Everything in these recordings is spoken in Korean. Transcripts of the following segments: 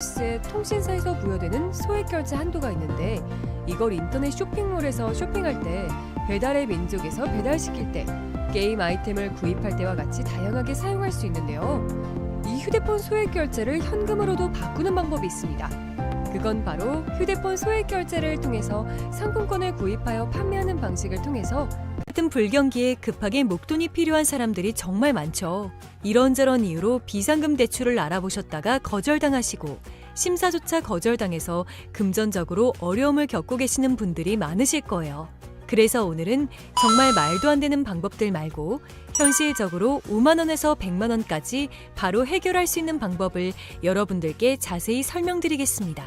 서비스에 통신사에서 부여되는 소액결제 한도가 있는데 이걸 인터넷 쇼핑몰에서 쇼핑할 때, 배달의 민족에서 배달시킬 때, 게임 아이템을 구입할 때와 같이 다양하게 사용할 수 있는데요. 이 휴대폰 소액결제를 현금으로도 바꾸는 방법이 있습니다. 그건 바로 휴대폰 소액결제를 통해서 상품권을 구입하여 판매하는 방식을 통해서 같은 불경기에 급하게 목돈이 필요한 사람들이 정말 많죠. 이런저런 이유로 비상금 대출을 알아보셨다가 거절당하시고 심사조차 거절당해서 금전적으로 어려움을 겪고 계시는 분들이 많으실 거예요. 그래서 오늘은 정말 말도 안 되는 방법들 말고 현실적으로 5만 원에서 100만 원까지 바로 해결할 수 있는 방법을 여러분들께 자세히 설명드리겠습니다.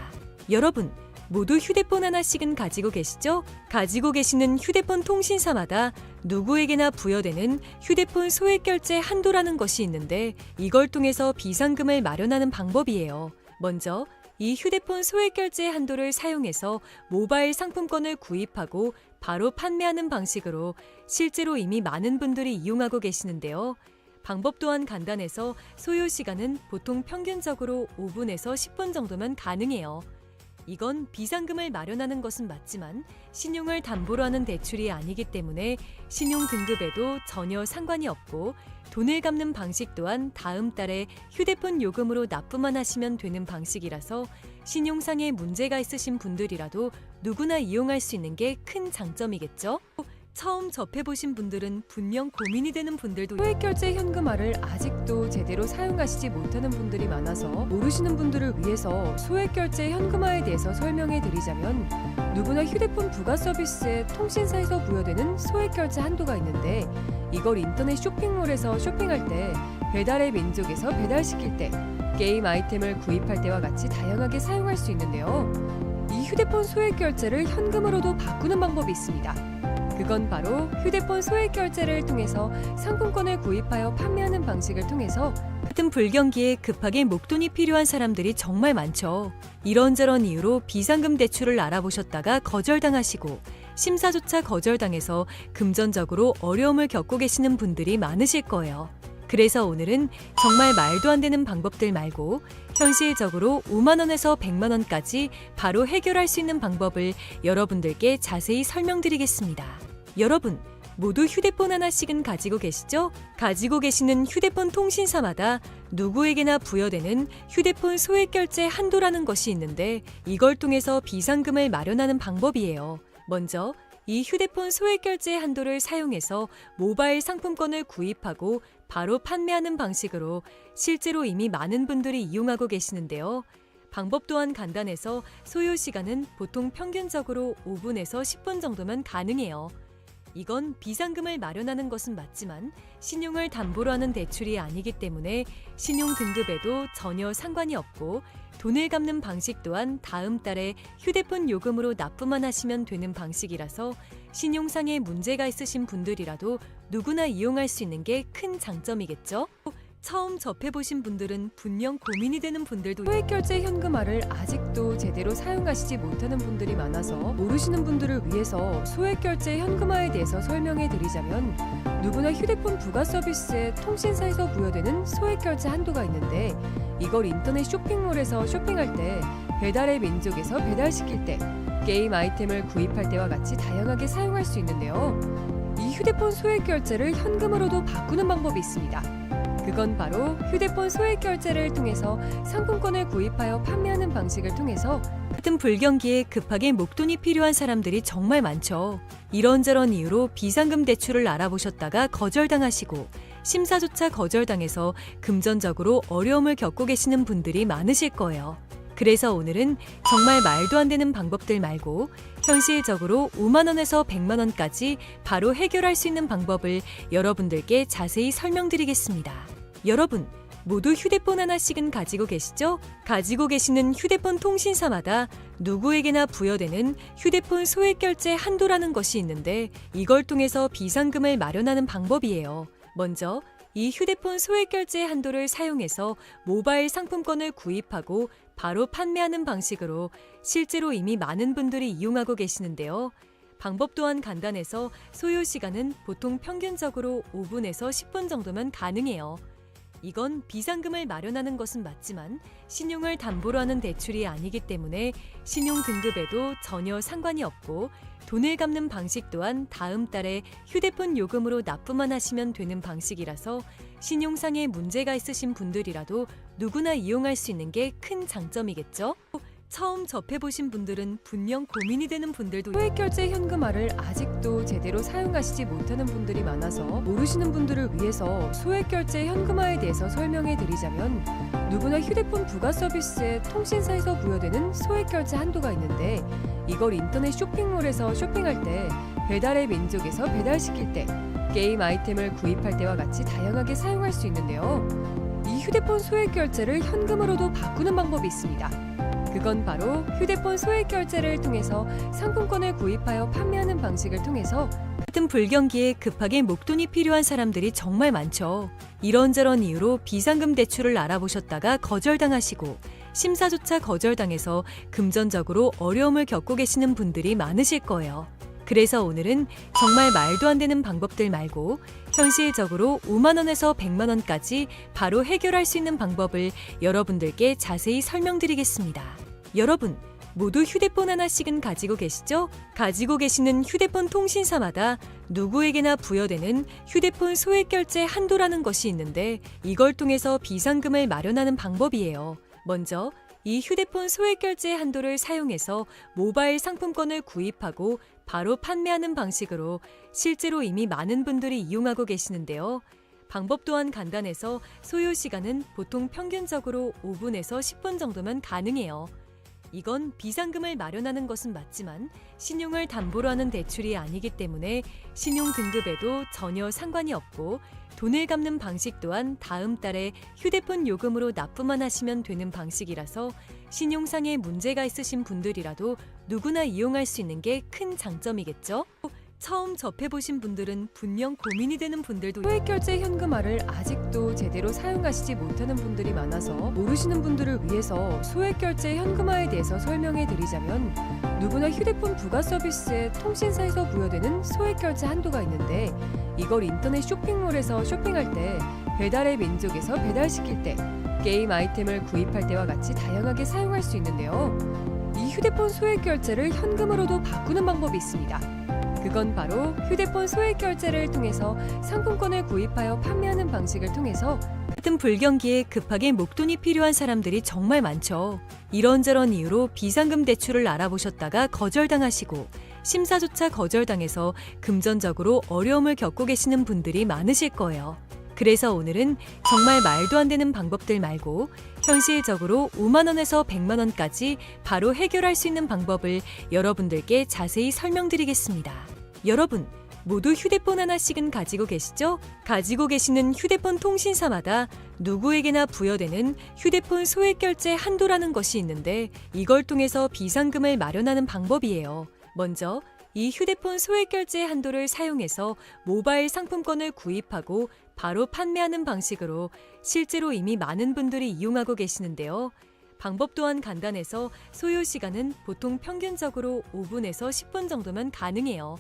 여러분, 모두 휴대폰 하나씩은 가지고 계시죠? 가지고 계시는 휴대폰 통신사마다 누구에게나 부여되는 휴대폰 소액결제 한도라는 것이 있는데 이걸 통해서 비상금을 마련하는 방법이에요. 먼저 이 휴대폰 소액결제 한도를 사용해서 모바일 상품권을 구입하고 바로 판매하는 방식으로 실제로 이미 많은 분들이 이용하고 계시는데요. 방법 또한 간단해서 소요 시간은 보통 평균적으로 5분에서 10분 정도면 가능해요. 이건 비상금을 마련하는 것은 맞지만 신용을 담보로 하는 대출이 아니기 때문에 신용 등급에도 전혀 상관이 없고 돈을 갚는 방식 또한 다음 달에 휴대폰 요금으로 납부만 하시면 되는 방식이라서 신용상의 문제가 있으신 분들이라도 누구나 이용할 수 있는 게 큰 장점이겠죠? 처음 접해보신 분들은 분명 고민이 되는 분들도 소액결제 현금화를 아직도 제대로 사용하시지 못하는 분들이 많아서 모르시는 분들을 위해서 소액결제 현금화에 대해서 설명해 드리자면, 누구나 휴대폰 부가 서비스에 통신사에서 부여되는 소액결제 한도가 있는데 이걸 인터넷 쇼핑몰에서 쇼핑할 때, 배달의 민족에서 배달시킬 때, 게임 아이템을 구입할 때와 같이 다양하게 사용할 수 있는데요. 이 휴대폰 소액결제를 현금으로도 바꾸는 방법이 있습니다. 그건 바로 휴대폰 소액결제를 통해서 상품권을 구입하여 판매하는 방식을 통해서 같은 불경기에 급하게 목돈이 필요한 사람들이 정말 많죠. 이런저런 이유로 비상금 대출을 알아보셨다가 거절당하시고 심사조차 거절당해서 금전적으로 어려움을 겪고 계시는 분들이 많으실 거예요. 그래서 오늘은 정말 말도 안 되는 방법들 말고 현실적으로 5만 원에서 100만 원까지 바로 해결할 수 있는 방법을 여러분들께 자세히 설명드리겠습니다. 여러분, 모두 휴대폰 하나씩은 가지고 계시죠? 가지고 계시는 휴대폰 통신사마다 누구에게나 부여되는 휴대폰 소액결제 한도라는 것이 있는데 이걸 통해서 비상금을 마련하는 방법이에요. 먼저 이 휴대폰 소액결제 한도를 사용해서 모바일 상품권을 구입하고 바로 판매하는 방식으로 실제로 이미 많은 분들이 이용하고 계시는데요. 방법 또한 간단해서 소요 시간은 보통 평균적으로 5분에서 10분 정도면 가능해요. 이건 비상금을 마련하는 것은 맞지만 신용을 담보로 하는 대출이 아니기 때문에 신용 등급에도 전혀 상관이 없고 돈을 갚는 방식 또한 다음 달에 휴대폰 요금으로 납부만 하시면 되는 방식이라서 신용상의 문제가 있으신 분들이라도 누구나 이용할 수 있는 게 큰 장점이겠죠? 처음 접해보신 분들은 분명 고민이 되는 분들도 소액결제 현금화를 아직도 제대로 사용하시지 못하는 분들이 많아서 모르시는 분들을 위해서 소액결제 현금화에 대해서 설명해 드리자면, 누구나 휴대폰 부가 서비스에 통신사에서 부여되는 소액결제 한도가 있는데 이걸 인터넷 쇼핑몰에서 쇼핑할 때, 배달의 민족에서 배달시킬 때, 게임 아이템을 구입할 때와 같이 다양하게 사용할 수 있는데요. 이 휴대폰 소액결제를 현금으로도 바꾸는 방법이 있습니다. 그건 바로 휴대폰 소액결제를 통해서 상품권을 구입하여 판매하는 방식을 통해서 같은 불경기에 급하게 목돈이 필요한 사람들이 정말 많죠. 이런저런 이유로 비상금 대출을 알아보셨다가 거절당하시고 심사조차 거절당해서 금전적으로 어려움을 겪고 계시는 분들이 많으실 거예요. 그래서 오늘은 정말 말도 안 되는 방법들 말고 현실적으로 5만 원에서 100만 원까지 바로 해결할 수 있는 방법을 여러분들께 자세히 설명드리겠습니다. 여러분, 모두 휴대폰 하나씩은 가지고 계시죠? 가지고 계시는 휴대폰 통신사마다 누구에게나 부여되는 휴대폰 소액결제 한도라는 것이 있는데 이걸 통해서 비상금을 마련하는 방법이에요. 먼저 이 휴대폰 소액결제 한도를 사용해서 모바일 상품권을 구입하고 바로 판매하는 방식으로 실제로 이미 많은 분들이 이용하고 계시는데요. 방법 또한 간단해서 소요 시간은 보통 평균적으로 5분에서 10분 정도면 가능해요. 이건 비상금을 마련하는 것은 맞지만 신용을 담보로 하는 대출이 아니기 때문에 신용 등급에도 전혀 상관이 없고 돈을 갚는 방식 또한 다음 달에 휴대폰 요금으로 납부만 하시면 되는 방식이라서 신용상의 문제가 있으신 분들이라도 누구나 이용할 수 있는 게 큰 장점이겠죠? 처음 접해보신 분들은 분명 고민이 되는 분들도 소액결제 현금화를 아직도 제대로 사용하시지 못하는 분들이 많아서 모르시는 분들을 위해서 소액결제 현금화에 대해서 설명해 드리자면 누구나 휴대폰 부가 서비스에 통신사에서 부여되는 소액결제 한도가 있는데 이걸 인터넷 쇼핑몰에서 쇼핑할 때 배달의 민족에서 배달시킬 때 게임 아이템을 구입할 때와 같이 다양하게 사용할 수 있는데요. 이 휴대폰 소액결제를 현금으로도 바꾸는 방법이 있습니다. 그건 바로 휴대폰 소액결제를 통해서 상품권을 구입하여 판매하는 방식을 통해서 같은 불경기에 급하게 목돈이 필요한 사람들이 정말 많죠. 이런저런 이유로 비상금 대출을 알아보셨다가 거절당하시고 심사조차 거절당해서 금전적으로 어려움을 겪고 계시는 분들이 많으실 거예요. 그래서 오늘은 정말 말도 안 되는 방법들 말고 현실적으로 5만 원에서 100만 원까지 바로 해결할 수 있는 방법을 여러분들께 자세히 설명드리겠습니다. 여러분, 모두 휴대폰 하나씩은 가지고 계시죠? 가지고 계시는 휴대폰 통신사마다 누구에게나 부여되는 휴대폰 소액결제 한도라는 것이 있는데 이걸 통해서 비상금을 마련하는 방법이에요. 먼저 이 휴대폰 소액결제 한도를 사용해서 모바일 상품권을 구입하고 바로 판매하는 방식으로 실제로 이미 많은 분들이 이용하고 계시는데요. 방법 또한 간단해서 소요 시간은 보통 평균적으로 5분에서 10분 정도면 가능해요. 이건 비상금을 마련하는 것은 맞지만 신용을 담보로 하는 대출이 아니기 때문에 신용 등급에도 전혀 상관이 없고 돈을 갚는 방식 또한 다음 달에 휴대폰 요금으로 납부만 하시면 되는 방식이라서 신용상의 문제가 있으신 분들이라도 누구나 이용할 수 있는 게 큰 장점이겠죠? 처음 접해보신 분들은 분명 고민이 되는 분들도 소액결제 현금화를 아직도 제대로 사용하시지 못하는 분들이 많아서 모르시는 분들을 위해서 소액결제 현금화에 대해서 설명해 드리자면 누구나 휴대폰 부가 서비스에 통신사에서 부여되는 소액결제 한도가 있는데 이걸 인터넷 쇼핑몰에서 쇼핑할 때 배달의 민족에서 배달시킬 때 게임 아이템을 구입할 때와 같이 다양하게 사용할 수 있는데요. 이 휴대폰 소액결제를 현금으로도 바꾸는 방법이 있습니다. 그건 바로 휴대폰 소액결제를 통해서 상품권을 구입하여 판매하는 방식을 통해서 같은 불경기에 급하게 목돈이 필요한 사람들이 정말 많죠. 이런저런 이유로 비상금 대출을 알아보셨다가 거절당하시고 심사조차 거절당해서 금전적으로 어려움을 겪고 계시는 분들이 많으실 거예요. 그래서 오늘은 정말 말도 안 되는 방법들 말고 현실적으로 5만 원에서 100만 원까지 바로 해결할 수 있는 방법을 여러분들께 자세히 설명드리겠습니다. 여러분, 모두 휴대폰 하나씩은 가지고 계시죠? 가지고 계시는 휴대폰 통신사마다 누구에게나 부여되는 휴대폰 소액결제 한도라는 것이 있는데 이걸 통해서 비상금을 마련하는 방법이에요. 먼저 이 휴대폰 소액결제 한도를 사용해서 모바일 상품권을 구입하고 바로 판매하는 방식으로 실제로 이미 많은 분들이 이용하고 계시는데요. 방법 또한 간단해서 소요 시간은 보통 평균적으로 5분에서 10분 정도면 가능해요.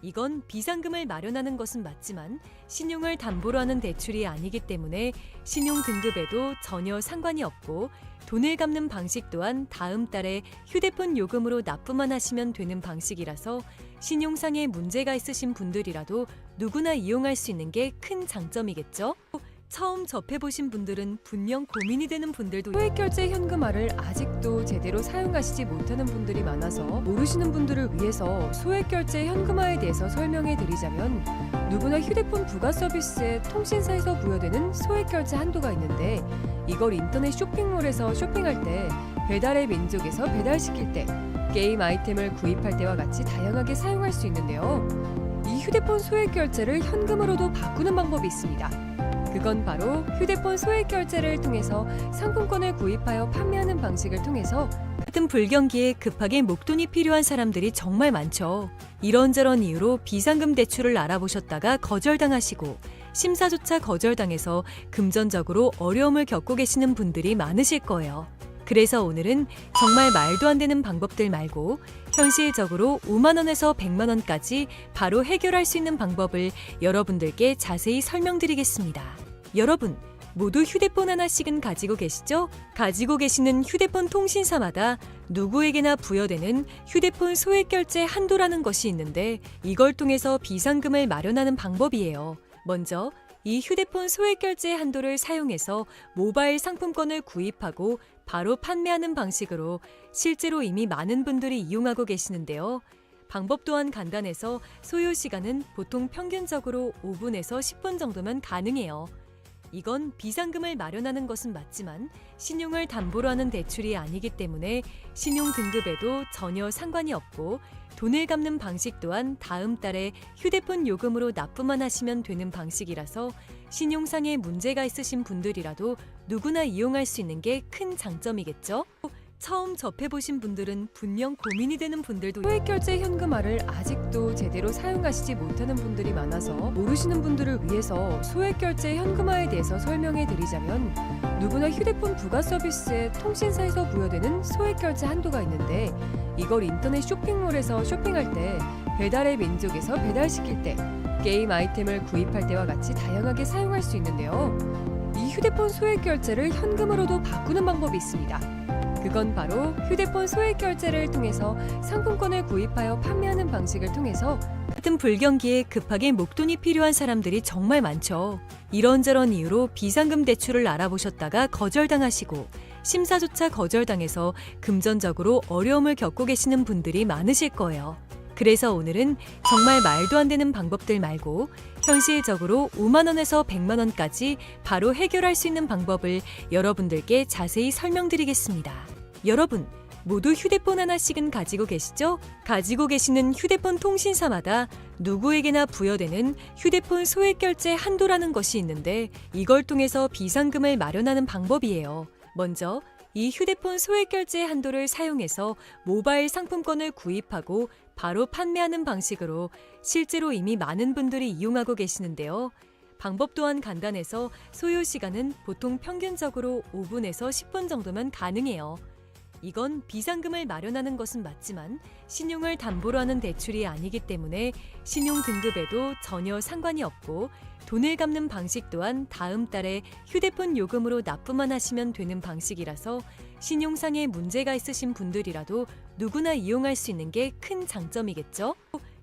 이건 비상금을 마련하는 것은 맞지만 신용을 담보로 하는 대출이 아니기 때문에 신용 등급에도 전혀 상관이 없고 돈을 갚는 방식 또한 다음 달에 휴대폰 요금으로 납부만 하시면 되는 방식이라서 신용상의 문제가 있으신 분들이라도 누구나 이용할 수 있는 게 큰 장점이겠죠? 처음 접해보신 분들은 분명 고민이 되는 분들도 소액결제 현금화를 아직도 제대로 사용하시지 못하는 분들이 많아서 모르시는 분들을 위해서 소액결제 현금화에 대해서 설명해 드리자면 누구나 휴대폰 부가 서비스에 통신사에서 부여되는 소액결제 한도가 있는데 이걸 인터넷 쇼핑몰에서 쇼핑할 때 배달의 민족에서 배달시킬 때 게임 아이템을 구입할 때와 같이 다양하게 사용할 수 있는데요. 이 휴대폰 소액결제를 현금으로도 바꾸는 방법이 있습니다. 그건 바로 휴대폰 소액결제를 통해서 상품권을 구입하여 판매하는 방식을 통해서 같은 불경기에 급하게 목돈이 필요한 사람들이 정말 많죠. 이런저런 이유로 비상금 대출을 알아보셨다가 거절당하시고 심사조차 거절당해서 금전적으로 어려움을 겪고 계시는 분들이 많으실 거예요. 그래서 오늘은 정말 말도 안 되는 방법들 말고 현실적으로 5만 원에서 100만 원까지 바로 해결할 수 있는 방법을 여러분들께 자세히 설명드리겠습니다. 여러분, 모두 휴대폰 하나씩은 가지고 계시죠? 가지고 계시는 휴대폰 통신사마다 누구에게나 부여되는 휴대폰 소액결제 한도라는 것이 있는데 이걸 통해서 비상금을 마련하는 방법이에요. 먼저 이 휴대폰 소액결제 한도를 사용해서 모바일 상품권을 구입하고 바로 판매하는 방식으로 실제로 이미 많은 분들이 이용하고 계시는데요. 방법 또한 간단해서 소요 시간은 보통 평균적으로 5분에서 10분 정도면 가능해요. 이건 비상금을 마련하는 것은 맞지만 신용을 담보로 하는 대출이 아니기 때문에 신용 등급에도 전혀 상관이 없고 돈을 갚는 방식 또한 다음 달에 휴대폰 요금으로 납부만 하시면 되는 방식이라서 신용상의 문제가 있으신 분들이라도 누구나 이용할 수 있는 게 큰 장점이겠죠? 처음 접해보신 분들은 분명 고민이 되는 분들도 소액결제 현금화를 아직도 제대로 사용하시지 못하는 분들이 많아서 모르시는 분들을 위해서 소액결제 현금화에 대해서 설명해 드리자면 누구나 휴대폰 부가 서비스에 통신사에서 부여되는 소액결제 한도가 있는데 이걸 인터넷 쇼핑몰에서 쇼핑할 때 배달의 민족에서 배달시킬 때 게임 아이템을 구입할 때와 같이 다양하게 사용할 수 있는데요. 이 휴대폰 소액결제를 현금으로도 바꾸는 방법이 있습니다. 그건 바로 휴대폰 소액결제를 통해서 상품권을 구입하여 판매하는 방식을 통해서 같은 불경기에 급하게 목돈이 필요한 사람들이 정말 많죠. 이런저런 이유로 비상금 대출을 알아보셨다가 거절당하시고 심사조차 거절당해서 금전적으로 어려움을 겪고 계시는 분들이 많으실 거예요. 그래서 오늘은 정말 말도 안 되는 방법들 말고 현실적으로 5만 원에서 100만 원까지 바로 해결할 수 있는 방법을 여러분들께 자세히 설명드리겠습니다. 여러분, 모두 휴대폰 하나씩은 가지고 계시죠? 가지고 계시는 휴대폰 통신사마다 누구에게나 부여되는 휴대폰 소액결제 한도라는 것이 있는데 이걸 통해서 비상금을 마련하는 방법이에요. 먼저 이 휴대폰 소액결제 한도를 사용해서 모바일 상품권을 구입하고 바로 판매하는 방식으로 실제로 이미 많은 분들이 이용하고 계시는데요. 방법 또한 간단해서 소요 시간은 보통 평균적으로 5분에서 10분 정도면 가능해요. 이건 비상금을 마련하는 것은 맞지만 신용을 담보로 하는 대출이 아니기 때문에 신용 등급에도 전혀 상관이 없고 돈을 갚는 방식 또한 다음 달에 휴대폰 요금으로 납부만 하시면 되는 방식이라서 신용상의 문제가 있으신 분들이라도 누구나 이용할 수 있는 게 큰 장점이겠죠?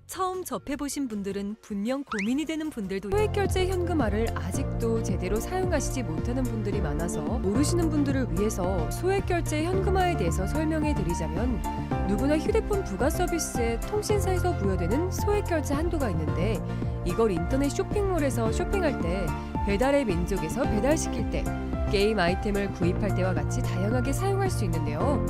처음 접해보신 분들은 분명 고민이 되는 분들도 소액결제 현금화를 아직도 제대로 사용하시지 못하는 분들이 많아서 모르시는 분들을 위해서 소액결제 현금화에 대해서 설명해 드리자면 누구나 휴대폰 부가 서비스에 통신사에서 부여되는 소액결제 한도가 있는데 이걸 인터넷 쇼핑몰에서 쇼핑할 때 배달의 민족에서 배달시킬 때 게임 아이템을 구입할 때와 같이 다양하게 사용할 수 있는데요.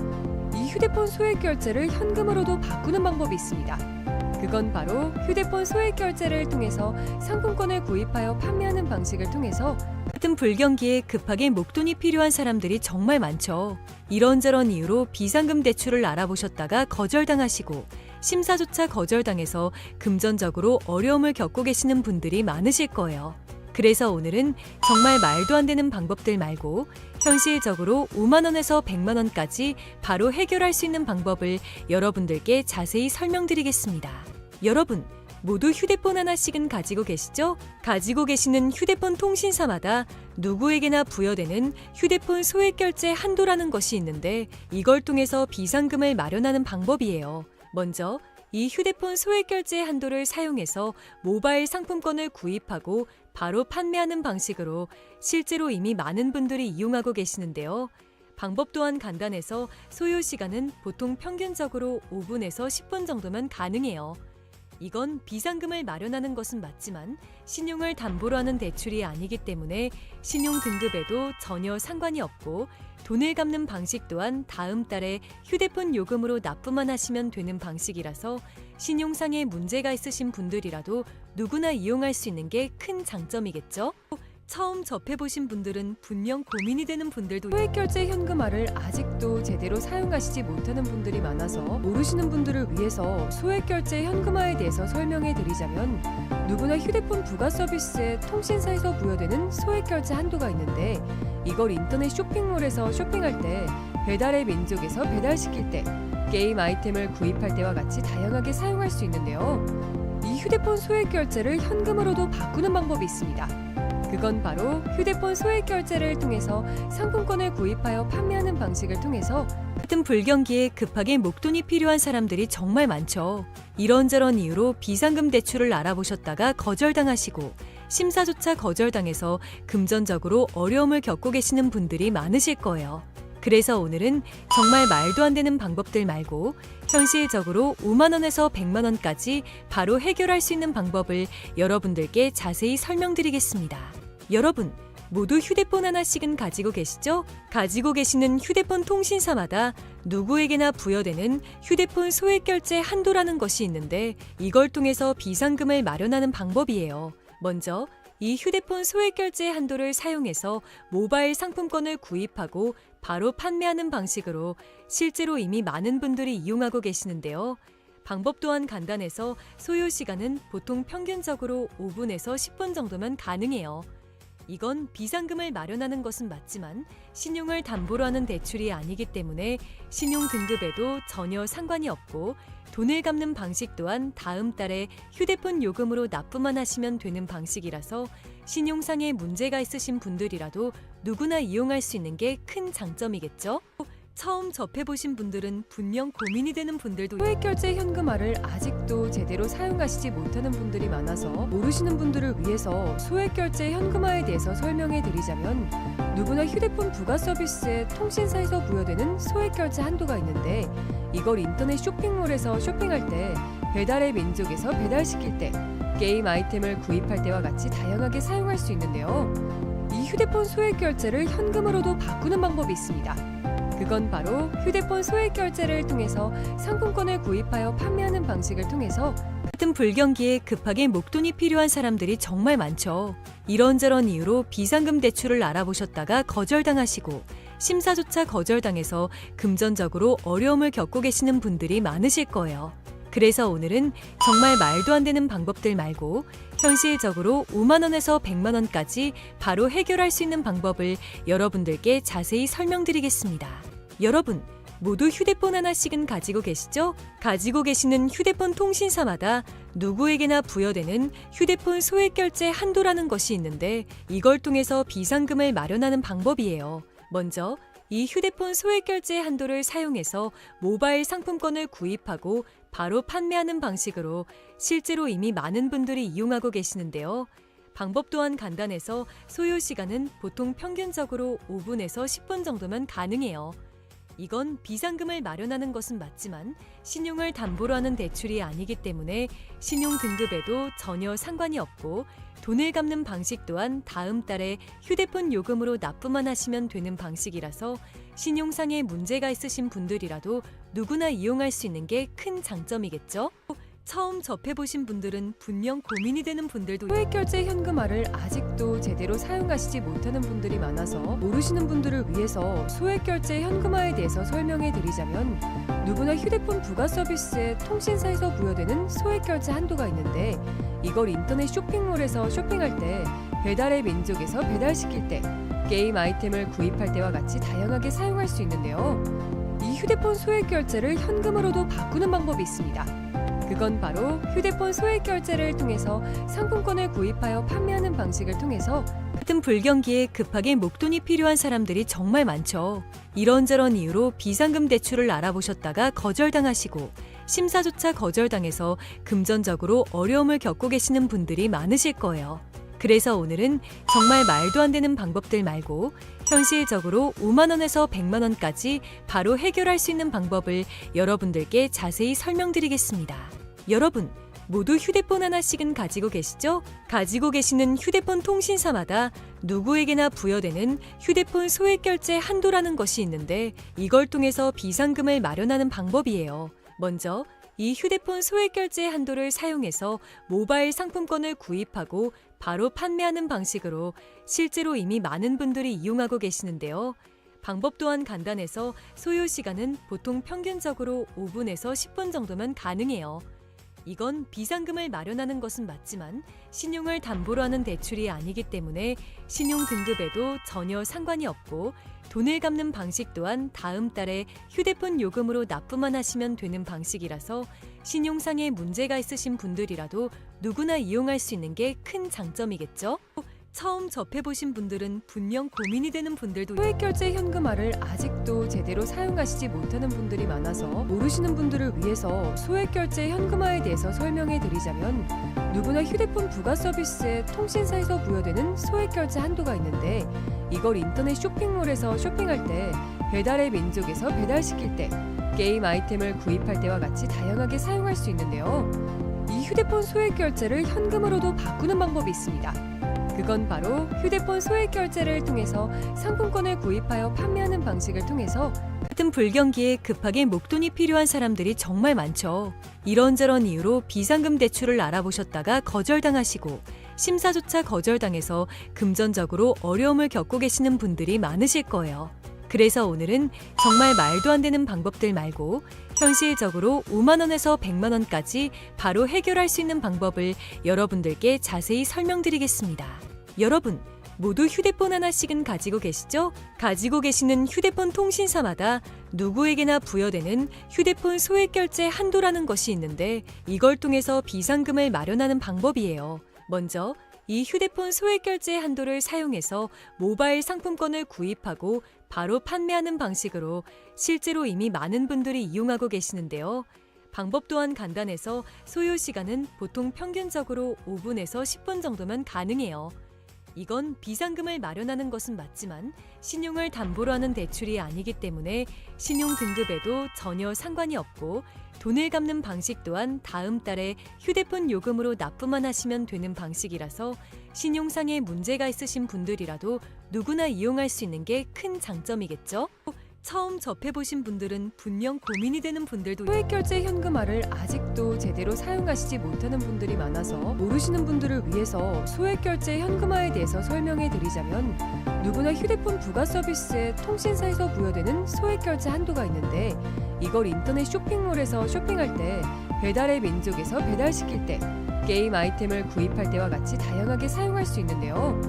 이 휴대폰 소액결제를 현금으로도 바꾸는 방법이 있습니다. 그건 바로 휴대폰 소액결제를 통해서 상품권을 구입하여 판매하는 방식을 통해서 같은 불경기에 급하게 목돈이 필요한 사람들이 정말 많죠. 이런저런 이유로 비상금 대출을 알아보셨다가 거절당하시고 심사조차 거절당해서 금전적으로 어려움을 겪고 계시는 분들이 많으실 거예요. 그래서 오늘은 정말 말도 안 되는 방법들 말고 현실적으로 5만 원에서 100만 원까지 바로 해결할 수 있는 방법을 여러분들께 자세히 설명드리겠습니다. 여러분, 모두 휴대폰 하나씩은 가지고 계시죠? 가지고 계시는 휴대폰 통신사마다 누구에게나 부여되는 휴대폰 소액결제 한도라는 것이 있는데 이걸 통해서 비상금을 마련하는 방법이에요. 먼저 이 휴대폰 소액결제 한도를 사용해서 모바일 상품권을 구입하고 바로 판매하는 방식으로 실제로 이미 많은 분들이 이용하고 계시는데요. 방법 또한 간단해서 소요 시간은 보통 평균적으로 5분에서 10분 정도면 가능해요. 이건 비상금을 마련하는 것은 맞지만 신용을 담보로 하는 대출이 아니기 때문에 신용 등급에도 전혀 상관이 없고 돈을 갚는 방식 또한 다음 달에 휴대폰 요금으로 납부만 하시면 되는 방식이라서 신용상의 문제가 있으신 분들이라도 누구나 이용할 수 있는 게 큰 장점이겠죠? 처음 접해보신 분들은 분명 고민이 되는 분들도 소액결제 현금화를 아직도 제대로 사용하시지 못하는 분들이 많아서 모르시는 분들을 위해서 소액결제 현금화에 대해서 설명해 드리자면 누구나 휴대폰 부가 서비스에 통신사에서 부여되는 소액결제 한도가 있는데 이걸 인터넷 쇼핑몰에서 쇼핑할 때 배달의 민족에서 배달시킬 때 게임 아이템을 구입할 때와 같이 다양하게 사용할 수 있는데요. 이 휴대폰 소액결제를 현금으로도 바꾸는 방법이 있습니다. 그건 바로 휴대폰 소액 결제를 통해서 상품권을 구입하여 판매하는 방식을 통해서 같은 불경기에 급하게 목돈이 필요한 사람들이 정말 많죠. 이런저런 이유로 비상금 대출을 알아보셨다가 거절당하시고 심사조차 거절당해서 금전적으로 어려움을 겪고 계시는 분들이 많으실 거예요. 그래서 오늘은 정말 말도 안 되는 방법들 말고 현실적으로 5만 원에서 100만 원까지 바로 해결할 수 있는 방법을 여러분들께 자세히 설명드리겠습니다. 여러분, 모두 휴대폰 하나씩은 가지고 계시죠? 가지고 계시는 휴대폰 통신사마다 누구에게나 부여되는 휴대폰 소액 결제 한도라는 것이 있는데 이걸 통해서 비상금을 마련하는 방법이에요. 먼저 이 휴대폰 소액 결제 한도를 사용해서 모바일 상품권을 구입하고 바로 판매하는 방식으로 실제로 이미 많은 분들이 이용하고 계시는데요. 방법 또한 간단해서 소요 시간은 보통 평균적으로 5분에서 10분 정도면 가능해요. 이건 비상금을 마련하는 것은 맞지만 신용을 담보로 하는 대출이 아니기 때문에 신용 등급에도 전혀 상관이 없고 돈을 갚는 방식 또한 다음 달에 휴대폰 요금으로 납부만 하시면 되는 방식이라서 신용상에 문제가 있으신 분들이라도 누구나 이용할 수 있는 게 큰 장점이겠죠? 처음 접해보신 분들은 분명 고민이 되는 분들도 소액 결제 현금화를 아직도 제대로 사용하시지 못하는 분들이 많아서 모르시는 분들을 위해서 소액 결제 현금화에 대해서 설명해 드리자면 누구나 휴대폰 부가 서비스에 통신사에서 부여되는 소액 결제 한도가 있는데 이걸 인터넷 쇼핑몰에서 쇼핑할 때 배달의 민족에서 배달시킬 때 게임 아이템을 구입할 때와 같이 다양하게 사용할 수 있는데요. 이 휴대폰 소액 결제를 현금으로도 바꾸는 방법이 있습니다. 그건 바로 휴대폰 소액 결제를 통해서 상품권을 구입하여 판매하는 방식을 통해서 같은 불경기에 급하게 목돈이 필요한 사람들이 정말 많죠. 이런저런 이유로 비상금 대출을 알아보셨다가 거절당하시고 심사조차 거절당해서 금전적으로 어려움을 겪고 계시는 분들이 많으실 거예요. 그래서 오늘은 정말 말도 안 되는 방법들 말고 현실적으로 5만 원에서 100만 원까지 바로 해결할 수 있는 방법을 여러분들께 자세히 설명드리겠습니다. 여러분, 모두 휴대폰 하나씩은 가지고 계시죠? 가지고 계시는 휴대폰 통신사마다 누구에게나 부여되는 휴대폰 소액 결제 한도라는 것이 있는데 이걸 통해서 비상금을 마련하는 방법이에요. 먼저 이 휴대폰 소액 결제 한도를 사용해서 모바일 상품권을 구입하고 바로 판매하는 방식으로 실제로 이미 많은 분들이 이용하고 계시는데요. 방법 또한 간단해서 소요 시간은 보통 평균적으로 5분에서 10분 정도면 가능해요. 이건 비상금을 마련하는 것은 맞지만 신용을 담보로 하는 대출이 아니기 때문에 신용 등급에도 전혀 상관이 없고 돈을 갚는 방식 또한 다음 달에 휴대폰 요금으로 납부만 하시면 되는 방식이라서 신용상에 문제가 있으신 분들이라도 누구나 이용할 수 있는 게 큰 장점이겠죠? 처음 접해보신 분들은 분명 고민이 되는 분들도 소액 결제 현금화를 아직도 제대로 사용하시지 못하는 분들이 많아서 모르시는 분들을 위해서 소액 결제 현금화에 대해서 설명해 드리자면 누구나 휴대폰 부가 서비스에 통신사에서 부여되는 소액 결제 한도가 있는데 이걸 인터넷 쇼핑몰에서 쇼핑할 때 배달의 민족에서 배달시킬 때 게임 아이템을 구입할 때와 같이 다양하게 사용할 수 있는데요. 이 휴대폰 소액 결제를 현금으로도 바꾸는 방법이 있습니다. 그건 바로 휴대폰 소액 결제를 통해서 상품권을 구입하여 판매하는 방식을 통해서 같은 불경기에 급하게 목돈이 필요한 사람들이 정말 많죠. 이런저런 이유로 비상금 대출을 알아보셨다가 거절당하시고 심사조차 거절당해서 금전적으로 어려움을 겪고 계시는 분들이 많으실 거예요. 그래서 오늘은 정말 말도 안 되는 방법들 말고 현실적으로 5만 원에서 100만 원까지 바로 해결할 수 있는 방법을 여러분들께 자세히 설명드리겠습니다. 여러분, 모두 휴대폰 하나씩은 가지고 계시죠? 가지고 계시는 휴대폰 통신사마다 누구에게나 부여되는 휴대폰 소액 결제 한도라는 것이 있는데 이걸 통해서 비상금을 마련하는 방법이에요. 먼저 이 휴대폰 소액 결제 한도를 사용해서 모바일 상품권을 구입하고 바로 판매하는 방식으로 실제로 이미 많은 분들이 이용하고 계시는데요. 방법 또한 간단해서 소요 시간은 보통 평균적으로 5분에서 10분 정도면 가능해요. 이건 비상금을 마련하는 것은 맞지만 신용을 담보로 하는 대출이 아니기 때문에 신용 등급에도 전혀 상관이 없고 돈을 갚는 방식 또한 다음 달에 휴대폰 요금으로 납부만 하시면 되는 방식이라서 신용상에 문제가 있으신 분들이라도 누구나 이용할 수 있는 게 큰 장점이겠죠? 처음 접해보신 분들은 분명 고민이 되는 분들도 소액결제 현금화를 아직도 제대로 사용하시지 못하는 분들이 많아서 모르시는 분들을 위해서 소액결제 현금화에 대해서 설명해 드리자면, 누구나 휴대폰 부가 서비스에 통신사에서 부여되는 소액결제 한도가 있는데, 이걸 인터넷 쇼핑몰에서 쇼핑할 때, 배달의 민족에서 배달시킬 때, 게임 아이템을 구입할 때와 같이 다양하게 사용할 수 있는데요. 이 휴대폰 소액결제를 현금으로도 바꾸는 방법이 있습니다. 그건 바로 휴대폰 소액결제를 통해서 상품권을 구입하여 판매하는 방식을 통해서 같은 불경기에 급하게 목돈이 필요한 사람들이 정말 많죠. 이런저런 이유로 비상금 대출을 알아보셨다가 거절당하시고 심사조차 거절당해서 금전적으로 어려움을 겪고 계시는 분들이 많으실 거예요. 그래서 오늘은 정말 말도 안 되는 방법들 말고 현실적으로 5만 원에서 100만 원까지 바로 해결할 수 있는 방법을 여러분들께 자세히 설명드리겠습니다. 여러분, 모두 휴대폰 하나씩은 가지고 계시죠? 가지고 계시는 휴대폰 통신사마다 누구에게나 부여되는 휴대폰 소액결제 한도라는 것이 있는데, 이걸 통해서 비상금을 마련하는 방법이에요. 먼저 이 휴대폰 소액결제 한도를 사용해서 모바일 상품권을 구입하고 바로 판매하는 방식으로 실제로 이미 많은 분들이 이용하고 계시는데요. 방법 또한 간단해서 소요 시간은 보통 평균적으로 5분에서 10분 정도면 가능해요. 이건 비상금을 마련하는 것은 맞지만 신용을 담보로 하는 대출이 아니기 때문에 신용 등급에도 전혀 상관이 없고, 돈을 갚는 방식 또한 다음 달에 휴대폰 요금으로 납부만 하시면 되는 방식이라서 신용상에 문제가 있으신 분들이라도 누구나 이용할 수 있는 게 큰 장점이겠죠? 처음 접해보신 분들은 분명 고민이 되는 분들도 소액결제 현금화를 아직도 제대로 사용하시지 못하는 분들이 많아서 모르시는 분들을 위해서 소액결제 현금화에 대해서 설명해 드리자면, 누구나 휴대폰 부가 서비스에 통신사에서 부여되는 소액결제 한도가 있는데, 이걸 인터넷 쇼핑몰에서 쇼핑할 때, 배달의 민족에서 배달시킬 때, 게임 아이템을 구입할 때와 같이 다양하게 사용할 수 있는데요.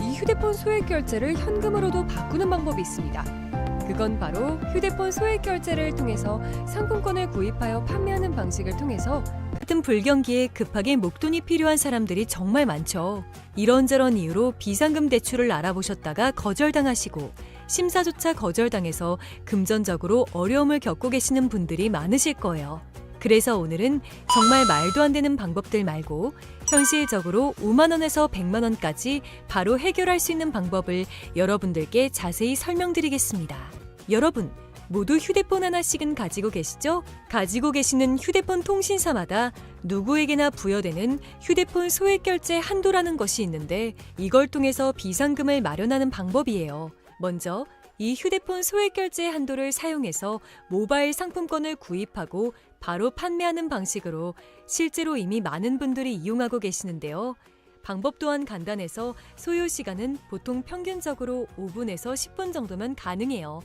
이 휴대폰 소액결제를 현금으로도 바꾸는 방법이 있습니다. 그건 바로 휴대폰 소액결제를 통해서 상품권을 구입하여 판매하는 방식을 통해서 같은 불경기에 급하게 목돈이 필요한 사람들이 정말 많죠. 이런저런 이유로 비상금 대출을 알아보셨다가 거절당하시고 심사조차 거절당해서 금전적으로 어려움을 겪고 계시는 분들이 많으실 거예요. 그래서 오늘은 정말 말도 안 되는 방법들 말고 현실적으로 5만 원에서 100만 원까지 바로 해결할 수 있는 방법을 여러분들께 자세히 설명드리겠습니다. 여러분, 모두 휴대폰 하나씩은 가지고 계시죠? 가지고 계시는 휴대폰 통신사마다 누구에게나 부여되는 휴대폰 소액결제 한도라는 것이 있는데, 이걸 통해서 비상금을 마련하는 방법이에요. 먼저 이 휴대폰 소액결제 한도를 사용해서 모바일 상품권을 구입하고 바로 판매하는 방식으로 실제로 이미 많은 분들이 이용하고 계시는데요. 방법 또한 간단해서 소요 시간은 보통 평균적으로 5분에서 10분 정도면 가능해요.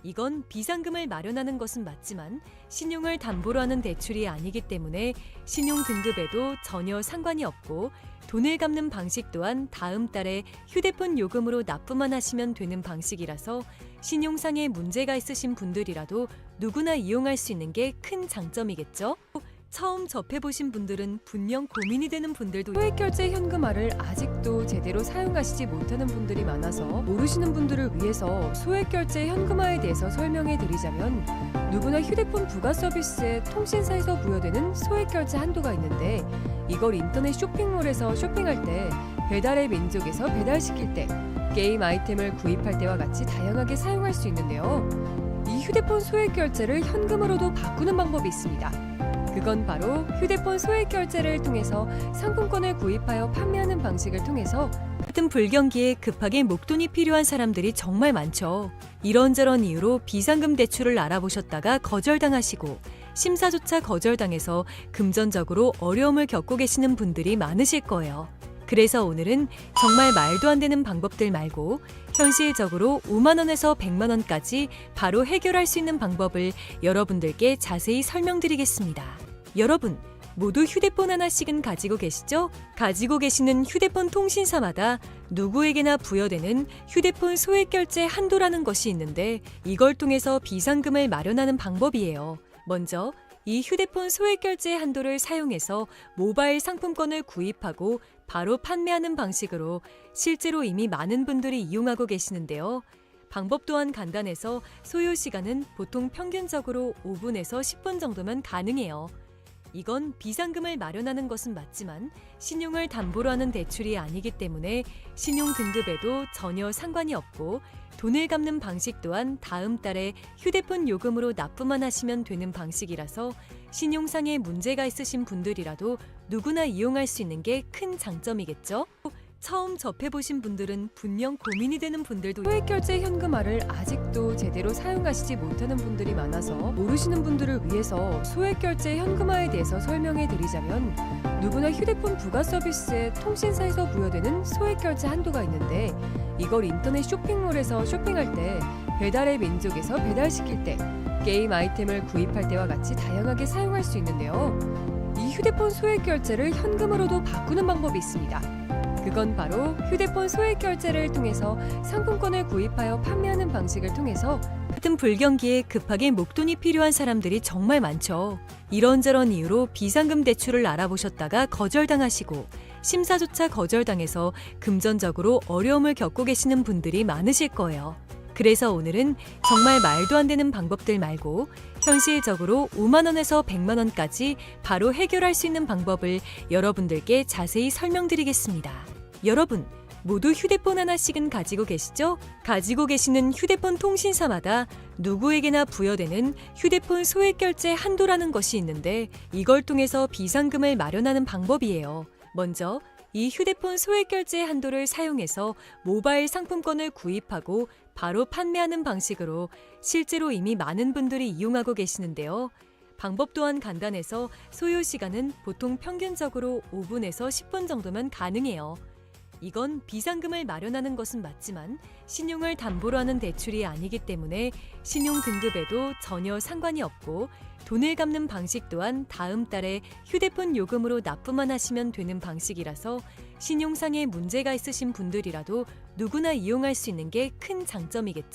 이건 비상금을 마련하는 것은 맞지만 신용을 담보로 하는 대출이 아니기 때문에 신용 등급에도 전혀 상관이 없고, 돈을 갚는 방식 또한 다음 달에 휴대폰 요금으로 납부만 하시면 되는 방식이라서 신용상에 문제가 있으신 분들이라도 누구나 이용할 수 있는 게 큰 장점이겠죠? 처음 접해보신 분들은 분명 고민이 되는 분들도 소액결제 현금화를 아직도 제대로 사용하시지 못하는 분들이 많아서 모르시는 분들을 위해서 소액결제 현금화에 대해서 설명해 드리자면, 누구나 휴대폰 부가 서비스에 통신사에서 부여되는 소액결제 한도가 있는데, 이걸 인터넷 쇼핑몰에서 쇼핑할 때, 배달의 민족에서 배달시킬 때, 게임 아이템을 구입할 때와 같이 다양하게 사용할 수 있는데요. 이 휴대폰 소액결제를 현금으로도 바꾸는 방법이 있습니다. 그건 바로 휴대폰 소액결제를 통해서 상품권을 구입하여 판매하는 방식을 통해서 같은 불경기에 급하게 목돈이 필요한 사람들이 정말 많죠. 이런저런 이유로 비상금 대출을 알아보셨다가 거절당하시고 심사조차 거절당해서 금전적으로 어려움을 겪고 계시는 분들이 많으실 거예요. 그래서 오늘은 정말 말도 안 되는 방법들 말고 현실적으로 5만 원에서 100만 원까지 바로 해결할 수 있는 방법을 여러분들께 자세히 설명드리겠습니다. 여러분, 모두 휴대폰 하나씩은 가지고 계시죠? 가지고 계시는 휴대폰 통신사마다 누구에게나 부여되는 휴대폰 소액결제 한도라는 것이 있는데, 이걸 통해서 비상금을 마련하는 방법이에요. 먼저 이 휴대폰 소액결제 한도를 사용해서 모바일 상품권을 구입하고 바로 판매하는 방식으로 실제로 이미 많은 분들이 이용하고 계시는데요. 방법 또한 간단해서 소요 시간은 보통 평균적으로 5분에서 10분 정도면 가능해요. 이건 비상금을 마련하는 것은 맞지만 신용을 담보로 하는 대출이 아니기 때문에 신용 등급에도 전혀 상관이 없고 돈을 갚는 방식 또한 다음 달에 휴대폰 요금으로 납부만 하시면 되는 방식이라서 신용상에 문제가 있으신 분들이라도 누구나 이용할 수 있는 게 큰 장점이겠죠? 처음 접해보신 분들은 분명 고민이 되는 분들도 소액결제 현금화를 아직도 제대로 사용하시지 못하는 분들이 많아서 모르시는 분들을 위해서 소액결제 현금화에 대해서 설명해 드리자면, 누구나 휴대폰 부가 서비스에 통신사에서 부여되는 소액결제 한도가 있는데, 이걸 인터넷 쇼핑몰에서 쇼핑할 때, 배달의 민족에서 배달시킬 때, 게임 아이템을 구입할 때와 같이 다양하게 사용할 수 있는데요. 이 휴대폰 소액결제를 현금으로도 바꾸는 방법이 있습니다. 그건 바로 휴대폰 소액결제를 통해서 상품권을 구입하여 판매하는 방식을 통해서 같은 불경기에 급하게 목돈이 필요한 사람들이 정말 많죠. 이런저런 이유로 비상금 대출을 알아보셨다가 거절당하시고 심사조차 거절당해서 금전적으로 어려움을 겪고 계시는 분들이 많으실 거예요. 그래서 오늘은 정말 말도 안 되는 방법들 말고 현실적으로 5만 원에서 100만 원까지 바로 해결할 수 있는 방법을 여러분들께 자세히 설명드리겠습니다. 여러분, 모두 휴대폰 하나씩은 가지고 계시죠? 가지고 계시는 휴대폰 통신사마다 누구에게나 부여되는 휴대폰 소액결제 한도라는 것이 있는데, 이걸 통해서 비상금을 마련하는 방법이에요. 먼저 이 휴대폰 소액결제 한도를 사용해서 모바일 상품권을 구입하고 바로 판매하는 방식으로 실제로 이미 많은 분들이 이용하고 계시는데요. 방법 또한 간단해서 소요 시간은 보통 평균적으로 5분에서 10분 정도면 가능해요. 이건 비상금을 마련하는 것은 맞지만 신용을 담보로 하는 대출이 아니기 때문에 신용 등급에도 전혀 상관이 없고 돈을 갚는 방식 또한 다음 달에 휴대폰 요금으로 납부만 하시면 되는 방식이라서 신용상에 문제가 있으신 분들이라도 누구나 이용할 수 있는 게 큰 장점이겠죠?